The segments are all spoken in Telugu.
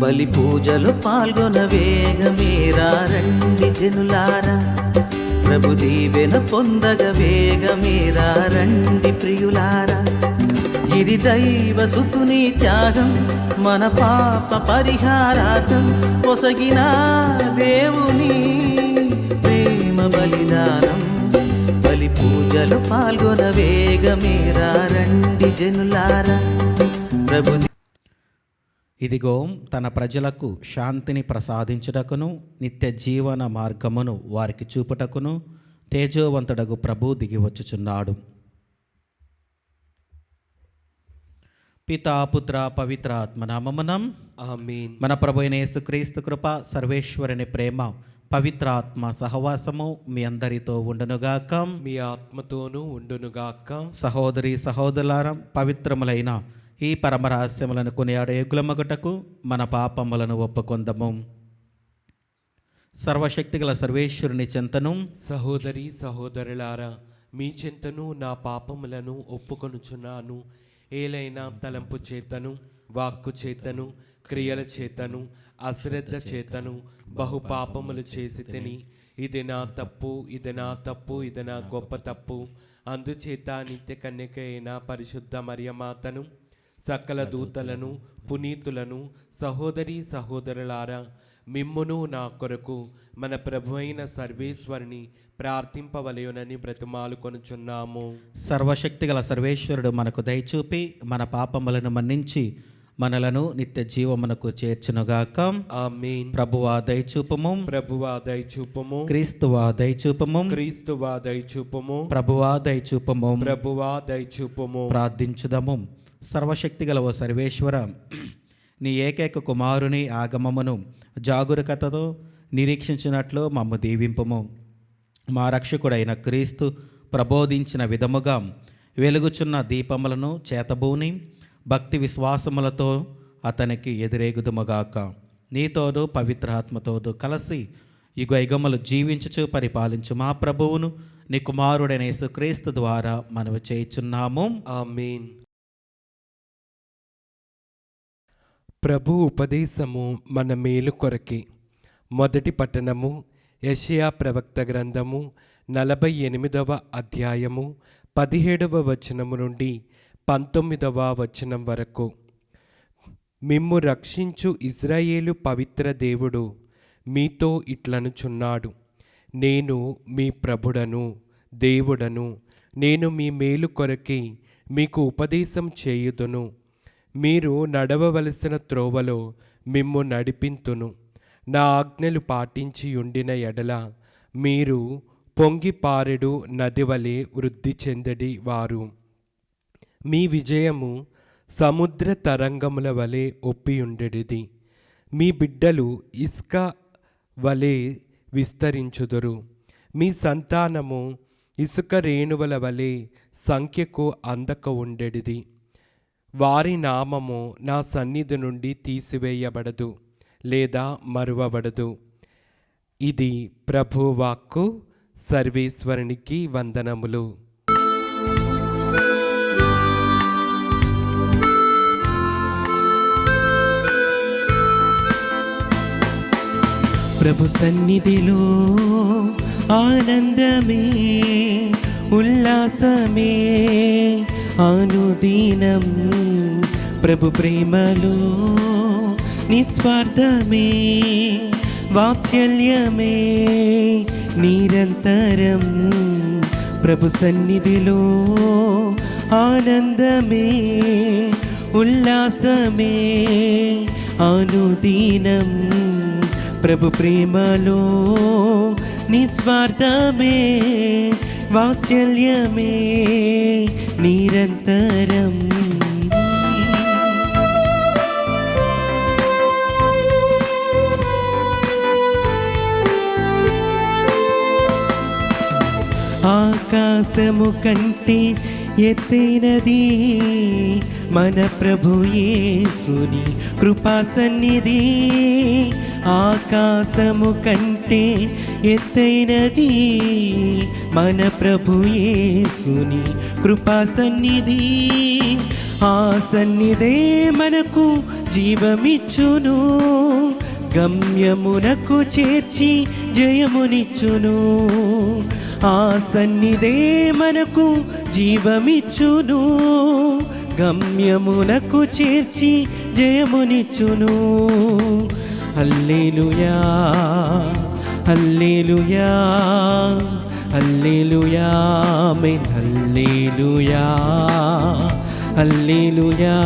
బలి పూజలు పాల్గొన వేగమేరా రండి జనులారా, ప్రభు దీవెన పొందగ వేగమేరా రండి ప్రియులారా. ఇది దైవ సుతుని త్యాగం, మన పాప పరిహారార్థం పొసగిన దేవుని ప్రేమ బలిదానం. బలి పూజలు పాల్గొన వేగమేరా రండి జనులారా, ప్రభు. ఇదిగో తన ప్రజలకు శాంతిని ప్రసాదించుటకును నిత్య జీవన మార్గమును వారికి చూపుటకును తేజోవంతుడగు ప్రభు దిగివచ్చుచున్నాడు. పితా పుత్ర పవిత్ర ఆత్మనామమునం ఆమేన్. మన ప్రభు అయిన యేసుక్రీస్తు కృప, సర్వేశ్వరుని ప్రేమ, పవిత్ర ఆత్మ సహవాసము మీ అందరితో ఉండునుగాక. మీ ఆత్మతోనూ ఉండునుగాక. సహోదరి సహోదరులారా, పవిత్రములైన ఈ పరమరహస్యములను కొనియాడే యుగ్లమగుటకు మన పాపములను ఒప్పుకొందము. సర్వశక్తిగల సర్వేశ్వరుని చెంతను, సహోదరి సహోదరులారా, మీ చెంతను నా పాపములను ఒప్పుకొనుచున్నాను. ఏలైనా తలంపు చేతను, వాక్కు చేతను, క్రియల చేతను, అశ్రద్ధ చేతను బహు పాపములు చేసి తిని, ఇది నా తప్పు, ఇది నా తప్పు, ఇది నా గొప్ప తప్పు. అందుచేత నిత్య కన్యక అయిన పరిశుద్ధ మరియమాతను, సకల దూతలను, పునీతులను, సహోదరి సహోదరులారా, మిమ్మును నా కొరకు మన ప్రభు అయిన సర్వేశ్వరుని ప్రార్థింపవలయునని బ్రతిమాలుకొనుచున్నాము. సర్వశక్తిగల సర్వేశ్వరుడు మనకు దయచూపి మన పాపములను మన్నించి మనలను నిత్య జీవమునకు చేర్చునుగాక. ఆమేన్. ప్రభువా దయచూపము, ప్రభువా దయచూపము, క్రీస్తువా దయచూపము, క్రీస్తువా దయచూపము, ప్రభువా దయచూపము. ప్రభువా దయచూపము. ప్రార్థించుదము. సర్వశక్తిగల ఓ సర్వేశ్వర, నీ ఏకైక కుమారుని ఆగమమును జాగరూకతతో నిరీక్షించినట్లు మమ్ము దీవింపము. మా రక్షకుడైన క్రీస్తు ప్రబోధించిన విధముగా వెలుగుచున్న దీపములను చేతబూని భక్తి విశ్వాసములతో అతనికి ఎదురేగుదుముగాక. నీతోడు పవిత్రాత్మతోడు కలిసి యుగయుగములు జీవించుచు పరిపాలించు మా ప్రభువును నీ కుమారుడైన యేసుక్రీస్తు ద్వారా మనవి చేయుచున్నాము. ఆమేన్. ప్రభు ఉపదేశము మన మేలు కొరకే. మొదటి పట్టణము యెషయా ప్రవక్త గ్రంథము 48వ అధ్యాయము 17వ వచనము నుండి 19వ వచనం వరకు. మిమ్ము రక్షించు ఇజ్రాయేలు పవిత్ర దేవుడు మీతో ఇట్లనుచున్నాడు, నేను మీ ప్రభుడను, దేవుడను. నేను మీ మేలు కొరకే మీకు ఉపదేశం చేయుదును. మీరు నడవవలసిన త్రోవలో మిమ్ము నడిపింతును. నా ఆజ్ఞలు పాటించి ఉండిన ఎడల మీరు పొంగిపారెడు నది వలె వృద్ధి చెందడి వారు. మీ విజయము సముద్ర తరంగముల వలె ఒప్పియుండెడిది. మీ బిడ్డలు ఇసుక వలె విస్తరించుదురు. మీ సంతానము ఇసుక రేణువుల వలె సంఖ్యకు అందక ఉండెడిది. వారి నామము నా సన్నిధి నుండి తీసివేయబడదు లేదా మరువబడదు. ఇది ప్రభువాక్కు. సర్వేశ్వరునికి వందనములు. ప్రభు సన్నిధిలో ఆనందమే, ఉల్లాసమే అనుదినం. ప్రభు ప్రేమలో నిస్వార్థమే, వాత్సల్యమే నిరంతరం. ప్రభు సన్నిధిలో ఆనందమే, ఉల్లాసమే అనుదినం. ప్రభు ప్రేమలో నిస్వార్థమే, వాత్సల్యమే నిరంతరం. ఆకాశము కంటే ఎత్తైనది మన ప్రభు యేసుని కృపా సన్నిధి. ఆకాశము కంటే ఎత్తైనది మన ప్రభు యేసుని కృపా సన్నిధి. ఆ సన్నిధే మనకు జీవమిచ్చును, గమ్యమునకు చేర్చి జయమునిచ్చును. ఆ సన్నిధే మనకు జీవమిచ్చును, గమ్యమునకు చేర్చి జయమునిచ్చును. హల్లెలూయా హల్లెలూయా హల్లెలూయా ఆమేన్. హల్లెలూయా హల్లెలూయా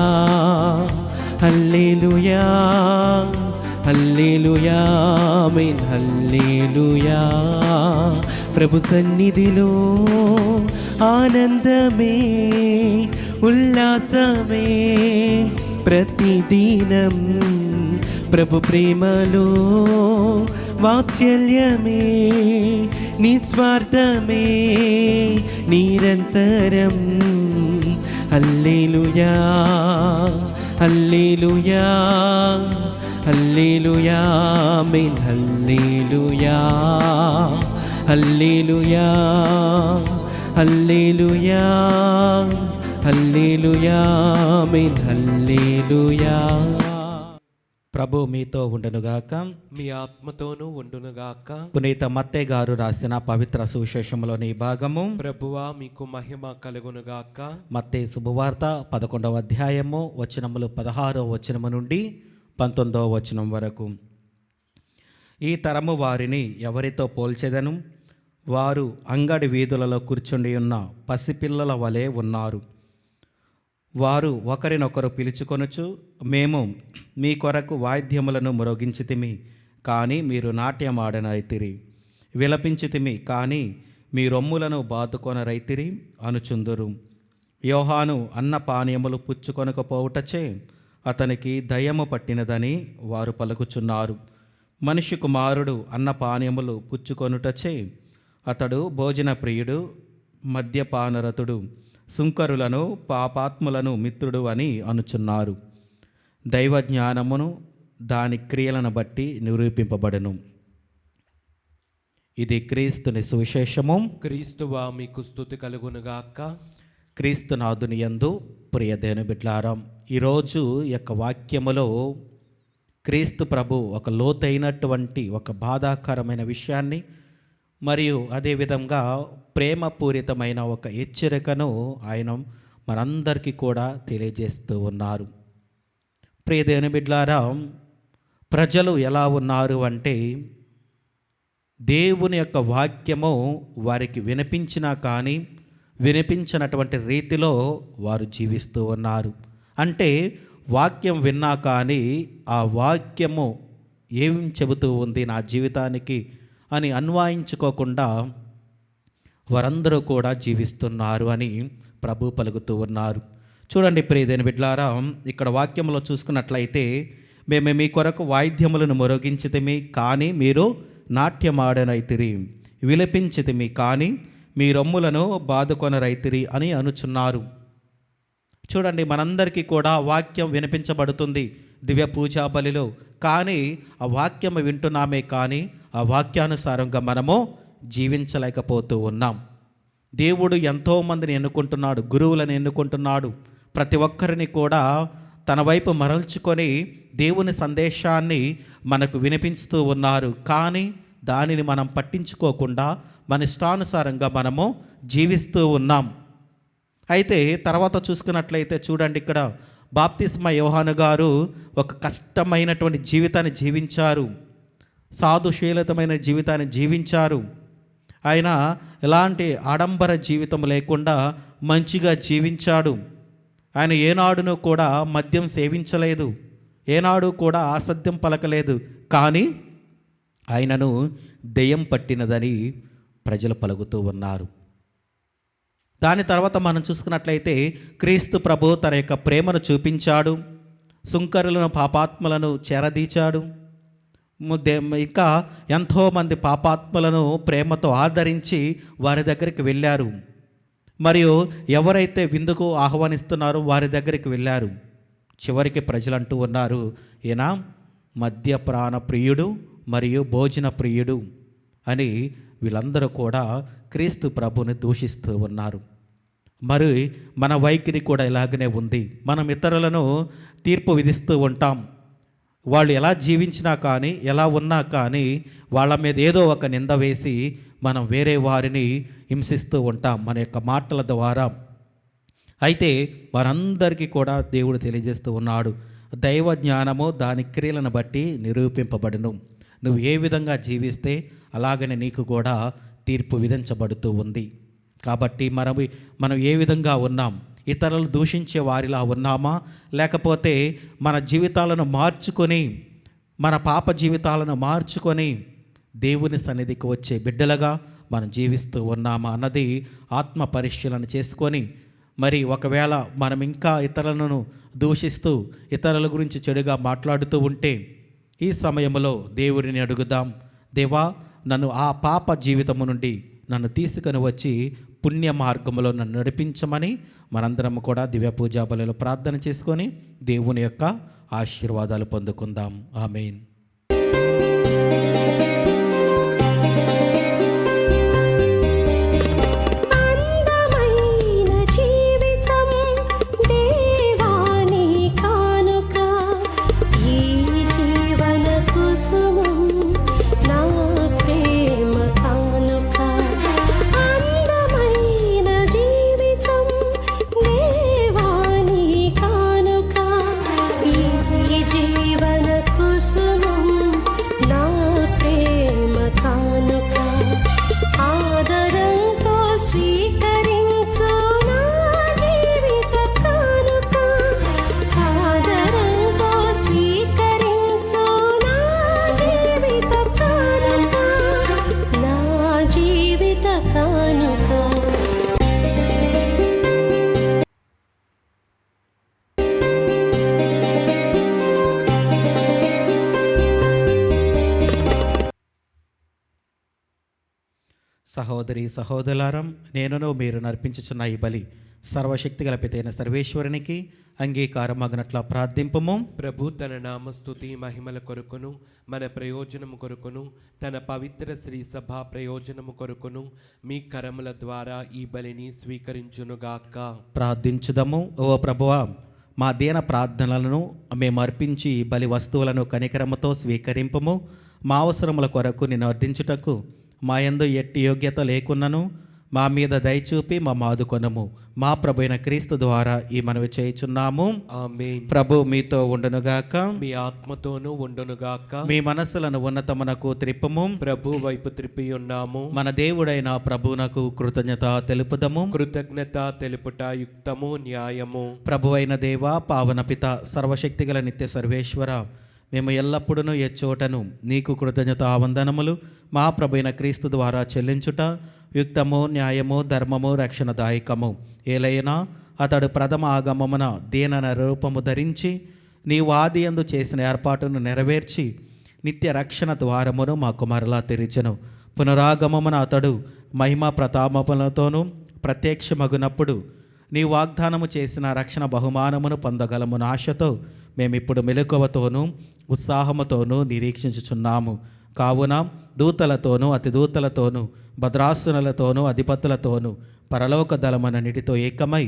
హల్లెలూయా హల్లెలూయా ఆమేన్. హల్లెలూయా. ప్రభు సన్నిధిలో ఆనందమే ఉల్లాసమే ప్రతిదినం, ప్రభు ప్రేమలో వాత్సల్యమే నిస్వార్థమే నిరంతరం. హల్లెలూయా హల్లెలూయా హల్లెలూయా ఆమేన్. హల్లెలూయా హల్లెలూయా హల్లెలూయా హల్లెలూయా ఆమేన్. హల్లెలూయా. ప్రభు మీతో ఉండునుగాక. మీ ఆత్మతోనూ ఉండునుగాక. పునీత మత్తయి గారు రాసిన పవిత్ర సువిశేషంలోని భాగము. ప్రభువా మీకు మహిమ కలుగునుగాక. మత్తయి శుభవార్త 11వ అధ్యాయము వచనములు 16వ వచనము నుండి 19వ వచనం వరకు. ఈ తరము వారిని ఎవరితో పోల్చెదను? వారు అంగడి వీధులలో కూర్చుండి ఉన్న పసిపిల్లల వలె ఉన్నారు. వారు ఒకరినొకరు పిలుచుకొనుచు, మేము మీ కొరకు వాయిద్యములను మ్రోగించితిమి, కానీ మీరు నాట్యమాడనైతిరి, విలపించితిమి, కానీ మీ రొమ్ములను బాదుకొనరైతిరి అనుచుందురు. యోహాను అన్న పానీయములు పుచ్చుకొనకపోవుటచే అతనికి దయ్యము పట్టినదని వారు పలుకుచున్నారు. మనిషి కుమారుడు అన్న పానీయములు పుచ్చుకొనుటచే అతడు భోజన ప్రియుడు, మద్యపానరతుడు, సుంకరులను పాపాత్ములను మిత్రుడు అని అనుచున్నారు. దైవ జ్ఞానమును దాని క్రియలను బట్టి నిరూపింపబడును. ఇది క్రీస్తుని సువిశేషము. క్రీస్తువా మీకు స్తుతి కలుగునుగాక. క్రీస్తునాథుని యందు ప్రియ దేవుని బిడ్డలారా, ఈరోజు యొక్క వాక్యములో క్రీస్తు ప్రభు ఒక లోతైనటువంటి ఒక బాధాకరమైన విషయాన్ని మరియు అదేవిధంగా ప్రేమపూరితమైన ఒక హెచ్చరికను ఆయన మనందరికీ కూడా తెలియజేస్తూ ఉన్నారు. ప్రియ దేవుని బిడ్డలారా, ప్రజలు ఎలా ఉన్నారు అంటే, దేవుని యొక్క వాక్యము వారికి వినిపించినా కానీ వినిపించినటువంటి రీతిలో వారు జీవిస్తూ ఉన్నారు. అంటే వాక్యం విన్నా కానీ ఆ వాక్యము ఏం చెబుతూ ఉంది నా జీవితానికి అని అన్వయించుకోకుండా వారందరూ కూడా జీవిస్తున్నారు అని ప్రభు పలుకుతూ ఉన్నారు. చూడండి ప్రియదైన బిడ్డలారా, ఇక్కడ వాక్యంలో చూసుకున్నట్లయితే, మేము మీ కొరకు వాయిద్యములను మొరగించితిమి, కానీ మీరు నాట్యమాడనైతిరి, విలపించితిమి, కానీ మీ రొమ్ములను బాదుకొనరైతిరి అని అనుచున్నారు. చూడండి, మనందరికీ కూడా వాక్యం వినిపించబడుతుంది దివ్య పూజా బలిలో, కానీ ఆ వాక్యం వింటున్నామే కానీ ఆ వాక్యానుసారంగా మనము జీవించలేకపోతూ ఉన్నాం. దేవుడు ఎంతోమందిని ఎన్నుకుంటున్నాడు, గురువులను ఎన్నుకుంటున్నాడు. ప్రతి ఒక్కరిని కూడా తన వైపు మరల్చుకొని దేవుని సందేశాన్ని మనకు వినిపిస్తూ ఉన్నారు. కానీ దానిని మనం పట్టించుకోకుండా మన ఇష్టానుసారంగా మనము జీవిస్తూ ఉన్నాం. అయితే తర్వాత చూసుకున్నట్లయితే చూడండి, ఇక్కడ బాప్తిస్మ యోహాను గారు ఒక కష్టమైనటువంటి జీవితాన్ని జీవించారు, సాధుశీలతమైన జీవితాన్ని జీవించారు. ఆయన ఎలాంటి ఆడంబర జీవితం లేకుండా మంచిగా జీవించాడు. ఆయన ఏనాడును కూడా మద్యం సేవించలేదు, ఏనాడు కూడా అసత్యం పలకలేదు. కానీ ఆయనను దెయ్యం పట్టినదని ప్రజలు పలుకుతూ ఉన్నారు. దాని తర్వాత మనం చూసుకున్నట్లయితే క్రీస్తు ప్రభు తన యొక్క ప్రేమను చూపించాడు, సుంకరులను పాపాత్మలను చేరదీచాడు. ఇంకా ఎంతోమంది పాపాత్మలను ప్రేమతో ఆదరించి వారి దగ్గరికి వెళ్ళారు. మరియు ఎవరైతే విందుకు ఆహ్వానిస్తున్నారో వారి దగ్గరికి వెళ్ళారు. చివరికి ప్రజలు అంటూ ఉన్నారు, ఈయన మద్యపాన ప్రియుడు మరియు భోజన ప్రియుడు అని వీళ్ళందరూ కూడా క్రీస్తు ప్రభుని దూషిస్తూ ఉన్నారు. మరి మన వైఖరి కూడా ఇలాగనే ఉంది. మనం ఇతరులను తీర్పు విధిస్తూ ఉంటాం. వాళ్ళు ఎలా జీవించినా కానీ, ఎలా ఉన్నా కానీ వాళ్ళ మీద ఏదో ఒక నింద వేసి మనం వేరే వారిని హింసిస్తూ ఉంటాం మన యొక్క మాటల ద్వారా. అయితే వారందరికీ కూడా దేవుడు తెలియజేస్తూ ఉన్నాడు, దైవ జ్ఞానము దాని క్రియలను బట్టి నిరూపింపబడును. నువ్వు ఏ విధంగా జీవిస్తే అలాగనే నీకు కూడా తీర్పు విధించబడుతూ ఉంది. కాబట్టి మనం ఏ విధంగా ఉన్నాం? ఇతరులు దూషించే వారిలా ఉన్నామా, లేకపోతే మన జీవితాలను మార్చుకొని, మన పాప జీవితాలను మార్చుకొని దేవుని సన్నిధికి వచ్చే బిడ్డలుగా మనం జీవిస్తూ ఉన్నామా అన్నది ఆత్మ పరిశీలన చేసుకొని, మరి ఒకవేళ మనం ఇంకా ఇతరులను దూషిస్తూ ఇతరుల గురించి చెడుగా మాట్లాడుతూ ఉంటే ఈ సమయంలో దేవుడిని అడుగుదాం, దేవా నన్ను ఆ పాప జీవితము నుండి నన్ను తీసుకొని వచ్చి పుణ్య మార్గంలో నన్ను నడిపించమని మనందరం కూడా దివ్య పూజా బలిలో ప్రార్థన చేసుకొని దేవుని యొక్క ఆశీర్వాదాలు పొందుకుందాం. ఆమేన్. సహోదరి సహోదరులారం, నేనును మీరు నర్పించుచున్న ఈ బలి సర్వశక్తి గల పితైన సర్వేశ్వరునికి అంగీకారమగినట్ల ప్రార్థింపము. ప్రభు తన నామస్తుతి మహిమల కొరకును మన ప్రయోజనము కొరకును తన పవిత్ర శ్రీ సభ ప్రయోజనము కొరకును మీ కరముల ద్వారా ఈ బలిని స్వీకరించునుగాక. ప్రార్థించుదము. ఓ ప్రభువా, మా దీన ప్రార్థనలను మేము అర్పించి ఈ బలి వస్తువులను కనికరముతో స్వీకరింపము. మా అవసరముల కొరకు నిన్ను అర్థించుటకు మా యందు ఎట్టి యోగ్యత లేకున్నను మా మీద దయచూపి మా ఆదుకొనుము. మా ప్రభు అయిన క్రీస్తు ద్వారా ఈ మనవి చేయుచున్నాము. ఆమేన్. ప్రభు మీతో ఉండునుగాక, మీ ఆత్మతోనూ ఉండునుగాక. మీ మనస్సులను ఉన్నతమునకు త్రిప్పుము. ప్రభు వైపు త్రిప్పి ఉన్నాము. మన దేవుడైన ప్రభువునకు కృతజ్ఞత తెలుపుదము. కృతజ్ఞత తెలుపుట యుక్తము న్యాయము. ప్రభు అయిన దేవ, పావన పిత, సర్వశక్తిగల నిత్య సర్వేశ్వర, మేము ఎల్లప్పుడూ ఎచ్చోటను నీకు కృతజ్ఞత వందనములు మా ప్రభు అయిన క్రీస్తు ద్వారా చెల్లించుట యుక్తము, న్యాయము, ధర్మము, రక్షణదాయకము. ఏలైనా అతడు ప్రథమ ఆగమమున దీన రూపము ధరించి నీవు ఆది యందు చేసిన ఏర్పాటును నెరవేర్చి నిత్య రక్షణ ద్వారమును మాకు మరలా తెరిచెను. పునరాగమమున అతడు మహిమ ప్రతాపములతోనూ ప్రత్యక్షమగునప్పుడు నీ వాగ్దానము చేసిన రక్షణ బహుమానమును పొందగలమున ఆశతో మేమిప్పుడు మెలకువతోనూ ఉత్సాహముతోనూ నిరీక్షించుచున్నాము. కావున దూతలతోనూ అతిదూతలతోనూ భద్రాసునులతోనూ అధిపతులతోనూ పరలోక దళమనన్నిటితో ఏకమై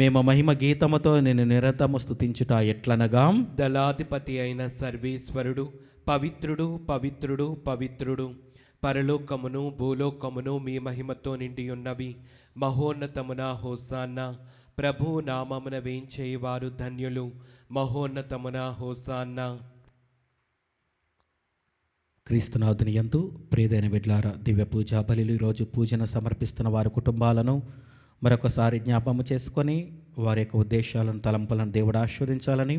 మేము మహిమ గీతముతో నిన్ను నిరంతరము స్తుతించుట ఎట్లనగా, దళాధిపతి అయిన సర్వేశ్వరుడు పవిత్రుడు పవిత్రుడు పవిత్రుడు, పరలోకమును భూలోకమును మీ మహిమతో నిండి ఉన్నవి. మహోన్నతమున హోసాన్న. ప్రభు నామమున వేంచేవారు ధన్యులు. మహోన్నతమున హోసాన్న. క్రీస్తునాథుని యందు ప్రియదైన బిడ్డలారా, దివ్య పూజా బలిలు ఈరోజు పూజను సమర్పిస్తున్న వారి కుటుంబాలను మరొకసారి జ్ఞాపకం చేసుకొని వారి యొక్క ఉద్దేశాలను, తలంపులను దేవుడు ఆశీర్వదించాలని,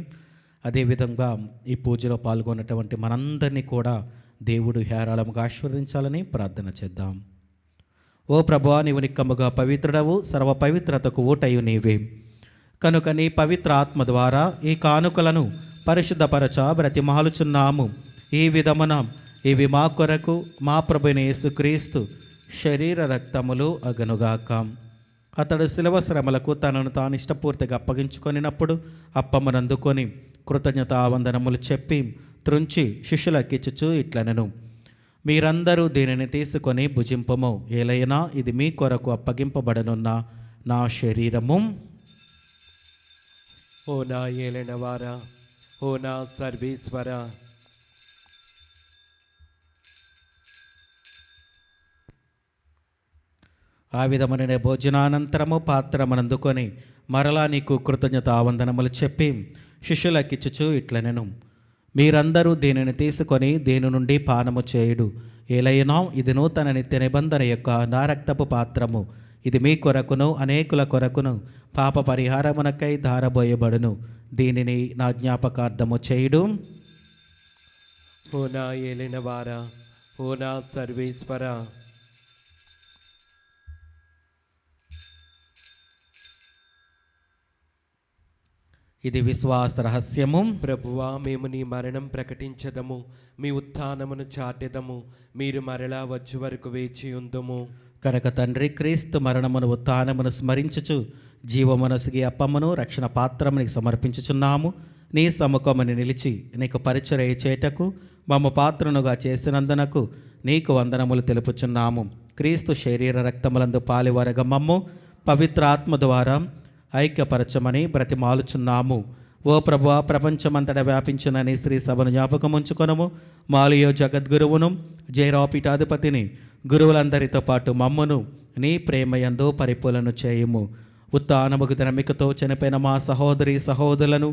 అదేవిధంగా ఈ పూజలో పాల్గొన్నటువంటి మనందరినీ కూడా దేవుడు హేరాళముగా ఆశీర్వదించాలని ప్రార్థన చేద్దాం. ఓ ప్రభువా, నీవు నిక్కముగా పవిత్రుడవు, సర్వ పవిత్రతకు ఊటయు నీవే. కనుక నీ పవిత్ర ఆత్మ ద్వారా ఈ కానుకలను పరిశుద్ధపరచ బ్రతిమాలుచున్నాము. ఈ విధమున ఇవి మా కొరకు మా ప్రభువైన యేసుక్రీస్తు శరీర రక్తములు అగనుగాక. అతడు శిలువ శ్రమలకు తనను తాను ఇష్టపూర్తిగా అప్పగించుకొనినప్పుడు అప్పమునందుకొని కృతజ్ఞతావందనములు చెప్పి త్రుంచి శిష్యులకిచ్చుచు ఇట్లనెను, మీరందరూ దీనిని తీసుకొని భుజింపము. ఏలైనా ఇది మీ కొరకు అప్పగింపబడనున్న నా శరీరము. ఓ నా ఏలినవారా, ఓ నా సర్వేశ్వర, ఆ విధమైన భోజనానంతరము పాత్రమనందుకొని మరలా నీకు కృతజ్ఞతావందనములు చెప్పి శిష్యులకిచ్చుచు ఇట్లనెను, మీరందరూ దీనిని తీసుకొని దీని నుండి పానము చేయుడు. ఏలైనా ఇది నూతన నిత్య నిబంధన యొక్క నా రక్తపు పాత్రము. ఇది మీ కొరకును అనేకుల కొరకును పాప పరిహారమునకై ధారబోయబడును. దీనిని నా జ్ఞాపకార్థము చేయుడు. ఓ నా ఏలినవారా, ఓ నా సర్వేశ్వర, ఇది విశ్వాస రహస్యము. ప్రభువా, మేము నీ మరణం ప్రకటించదము, మీ ఉత్థానమును చాటెదము, మీరు మరలా వచ్చే వరకు వేచి ఉందుము. కనుక తండ్రి, క్రీస్తు మరణమును ఉత్థానమును స్మరించుచు జీవమనసుగి అప్పమును రక్షణ పాత్రమునికి సమర్పించుచున్నాము. నీ సముఖముని నిలిచి నీకు పరిచర్య చేటకు మమ్మ పాత్రనుగా చేసినందునకు నీకు వందనములు తెలుపుచున్నాము. క్రీస్తు శరీర రక్తములందు పాలివరగ మమ్ము పవిత్ర ఆత్మ ద్వారా ఐక్యపరచమని బ్రతిమాలుచున్నాము. ఓ ప్రభువా, ప్రపంచమంతటా వ్యాపించిన నీ శ్రీ సభను జ్ఞాపకముంచుకొనము. మాలియో జగద్గురువును, జైరాపీఠాధిపతిని, గురువులందరితో పాటు మమ్మును నీ ప్రేమయందు పరిపూలను చేయుము. ఉత్థానముకు దినమికతో చనిపోయిన మా సహోదరి సహోదరులను,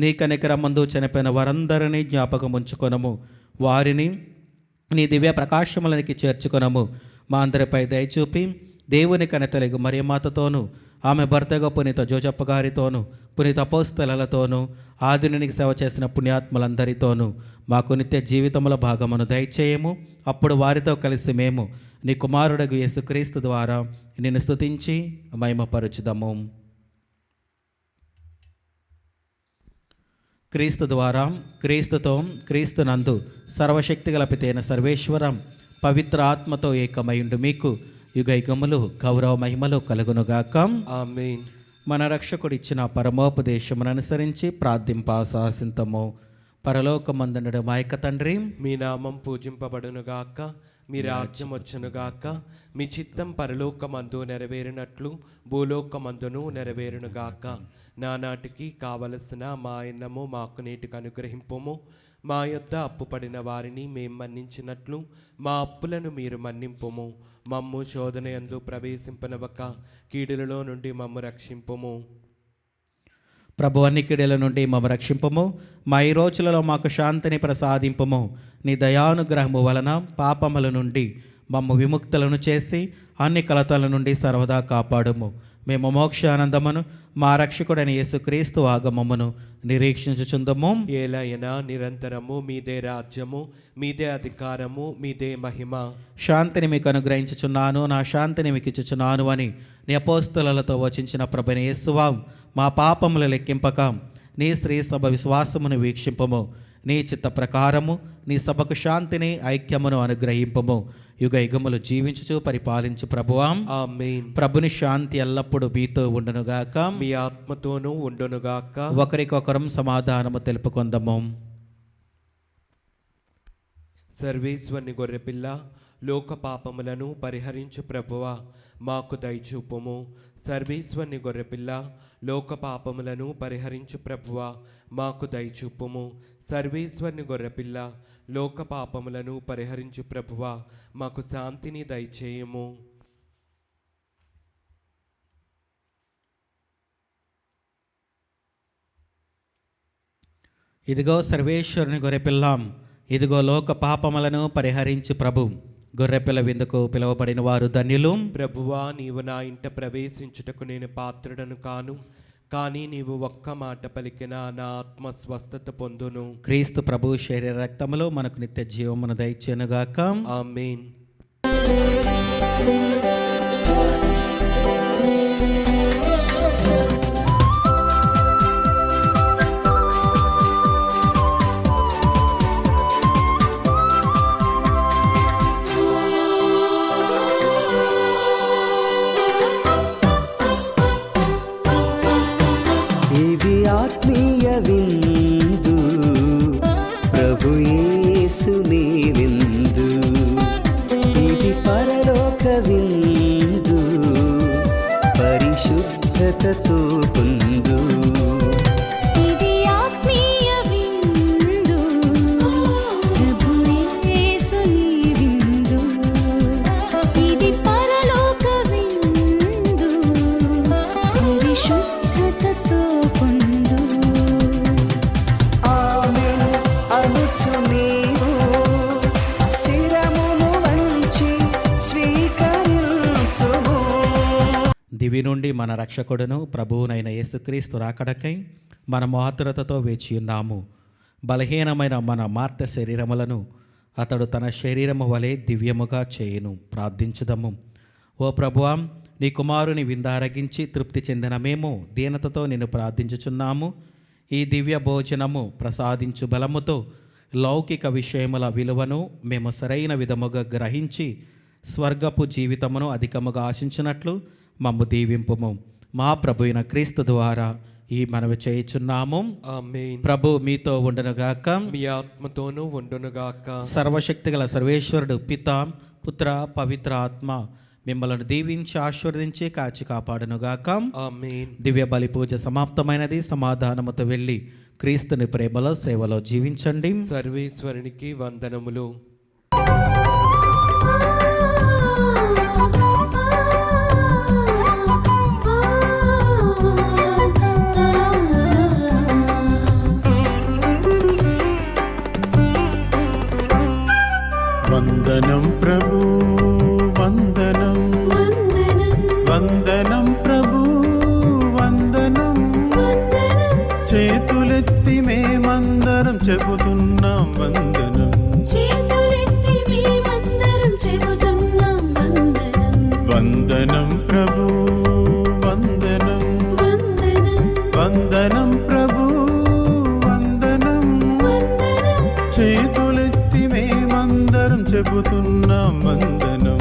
నీ కనికరమందు చనిపోయిన వారందరినీ జ్ఞాపకముంచుకొనము. వారిని నీ దివ్య ప్రకాశములనికి చేర్చుకొనము. మా అందరిపై దయచూపి దేవుని కనతలిగు మరియమాతతోనూ, ఆమె భర్తగా పునీత జోజప్ప గారితోనూ, పునీత అపోస్తలతోనూ, ఆదినికి సేవ చేసిన పుణ్యాత్ములందరితోనూ మాకు నిత్య జీవితముల భాగమును దయచేయము. అప్పుడు వారితో కలిసి మేము నీ కుమారుడగు యేసుక్రీస్తు ద్వారా నిన్ను స్తుతించి మహిమపరచుదము. క్రీస్తు ద్వారా, క్రీస్తుతో, క్రీస్తునందు సర్వశక్తిగల పితైన సర్వేశ్వరం పవిత్ర ఆత్మతో ఏకమైండు మీకు యుగయుగములు గౌరవ మహిమలు కలుగునుగాక. ఆమేన్. మన రక్షకుడు ఇచ్చిన పరమోపదేశమును అనుసరించి ప్రార్థింప సాసింతము. పరలోకమందునుడు మా యొక్క తండ్రి, మీ నామం పూజింపబడునుగాక, మీ రాజ్యం వచ్చునుగాక, మీ చిత్తం పరలోకమందు నెరవేరినట్లు భూలోకమందును నెరవేరునుగాక. నానాటికి కావలసిన మా అన్నము మాకు నేటికి అనుగ్రహింపుము. మా యొద్ద అప్పుపడిన వారిని మేము మన్నించినట్లు మా అప్పులను మీరు మన్నింపుము. మమ్ము శోధన యందు ప్రవేశింపనవక కీడులలో నుండి మమ్ము రక్షింపుము. ప్రభు అన్ని కీడుల నుండి మమ్ము రక్షింపము. మా ఈ రోజులలో మాకు శాంతిని ప్రసాదింపము. నీ దయానుగ్రహము వలన పాపముల నుండి మమ్ము విముక్తులను చేసి అన్ని కలతల నుండి సర్వదా కాపాడుము. మేము మోక్షానందమును మా రక్షకుడైన యేసుక్రీస్తు ఆగమమును నిరీక్షించుచుందము. ఏలైనా నిరంతరము మీదే రాజ్యము, మీదే అధికారము, మీదే మహిమ. శాంతిని మీకు అనుగ్రహించుచున్నాను, నా శాంతిని మీకు ఇచ్చుచున్నాను అని నీ అపోస్తలులతో వచించిన ప్రభువైన యేసువా, మా పాపములు లెక్కింపక నీ శ్రీ సభ విశ్వాసమును వీక్షింపము. నీ చిత్త ప్రకారము నీ సభకు శాంతిని ఐక్యమును అనుగ్రహింపము. యుగ యుగములు జీవించుచు పరిపాలించు ప్రభువా. ఆమేన్. ప్రభుని శాంతి ఎల్లప్పుడూ మీతో ఉండునుగాక, మీ ఆత్మతోనూ ఉండునుగాక. ఒకరికొకరం సమాధానము తెలుపుకొందము. సర్వేశ్వరుని గొర్రెపిల్ల, లోక పాపములను పరిహరించు ప్రభువా, మాకు దయచూపుము. సర్వేశ్వరుని గొర్రెపిల్ల, లోక పాపములను పరిహరించు ప్రభువా, మాకు దయచూపుము. సర్వేశ్వరుని గొర్రెపిల్ల, లోక పాపములను పరిహరించు ప్రభువా, మాకు శాంతిని దయచేయము. ఇదిగో సర్వేశ్వరుని గొర్రెపిల్లాం, ఇదిగో లోక పాపములను పరిహరించు ప్రభు. గొర్రెపిల్ల విందుకు పిలువబడిన వారు ధన్యులు. ప్రభువా, నీవు నా ఇంట ప్రవేశించుటకు నేను పాత్రుడను కాను, కానీ నీవు ఒక్క మాట పలికిన నా ఆత్మ స్వస్థత పొందును. క్రీస్తు ప్రభు శరీర రక్తములో మనకు నిత్య జీవమును దయచేయునుగాక. ఆమేన్. ఇది ఆత్మీయ విందు, ప్రభు యేసుని విందు. ఇది పరలోక విందు, పరిశుద్ధతతో పొందు. ఇది ఆత్మీయ విందు, ప్రభు యేసుని విందు. ఇది పరలోక విందు, పరిశుద్ధతతో పొందు. ఆమేన్ అనుచు నీవు శిరమును వంచి స్వీకరించుము. దివి నుండి మన రక్షకుడును ప్రభువునైన యేసుక్రీస్తు రాకడకై మనము ఆతురతతో వేచి ఉన్నాము. బలహీనమైన మన మార్త శరీరములను అతడు తన శరీరము వలె దివ్యముగా చేయును. ప్రార్థించుదము. ఓ ప్రభువా, నీ కుమారుని విందారగించి తృప్తి చెందిన మేము దీనతతో నిన్ను ప్రార్థించుచున్నాము. ఈ దివ్య భోజనము ప్రసాదించు బలముతో లౌకిక విషయముల విలువను మేము సరైన విధముగా గ్రహించి స్వర్గపు జీవితమును అధికముగా ఆశించినట్లు మమ్ము దీవింపుము. మా ప్రభు అయిన క్రీస్తు ద్వారా ఈ మనవి చేయుచున్నాము. ఆమేన్. ప్రభు మీతో ఉండునుగాక. మీ ఆత్మతోనూ ఉండునుగాక. సర్వశక్తిగల సర్వేశ్వరుడు పిత, పుత్ర, పవిత్ర ఆత్మ మిమ్మల్ని దీవించి ఆశీర్వదించి కాచి కాపాడునుగాక. ఆమేన్. దివ్య బలి పూజ సమాప్తమైనది. సమాధానముతో వెళ్ళి క్రీస్తుని ప్రేమలో సేవలో జీవించండి. సర్వేశ్వరునికి వందనములు. వందనం ప్రభు వందనం, వందనం ప్రభు వందనం. చేతులెత్తి మేమందరం చెబుతున్నాం వందనం. వందనం ప్రభు వందనం, వందనం ప్రభు వందనం. చేతులెత్తి మేమందరం చెబుతున్నాం వందనం.